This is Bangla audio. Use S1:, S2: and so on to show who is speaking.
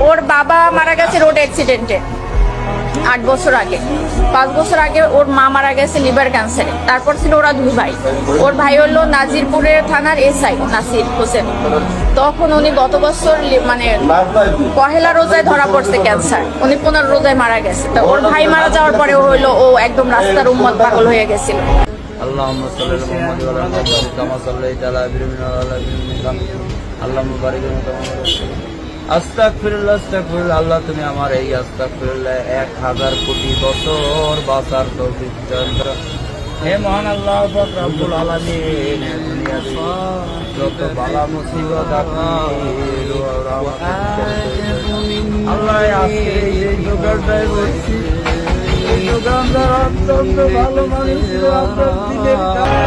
S1: ওর বাবা মারা গেছে রোড অ্যাক্সিডেন্টে 8 বছর আগে। 5 বছর আগে ওর মা মারা গেছে লিভার ক্যান্সারে। তারপর ছিল ওরা 2 ভাই। ওর ভাই হলো নাজিরপুরের থানার এসআই নাসির হোসেন। তখন উনি গত বছর মানে পহেলা রোজায় ধরা পড়ছে ক্যান্সার। উনি 15 রোজায় মারা গেছে। তো ওর ভাই মারা যাওয়ার পরে হইলো ও একদম রাস্তার উম্মত পাগল হয়ে গেছিল।
S2: اللهم صل على محمد وعلى ال محمد كما صليت على ابراهيم وعلى ال ابراهيم اللهم بارك আস্তাগফিরুল্লাহ আস্তাগফিরুল্লাহ। আল্লাহ তুমি আমার এই আস্তাগফিরুল্লাহ 1000 কোটি বছর বাঁচার তৌফিক দান করো। হে মহান আল্লাহ পাক রব্বুল আলামিন, দুনিয়াতে যত বালা মুসিবত আপনি আল্লাহ আজকে এই দোকানটায় বসছি, এই দোকানদার অত্যন্ত ভালো মানুষ, আপনার দিনের কাজ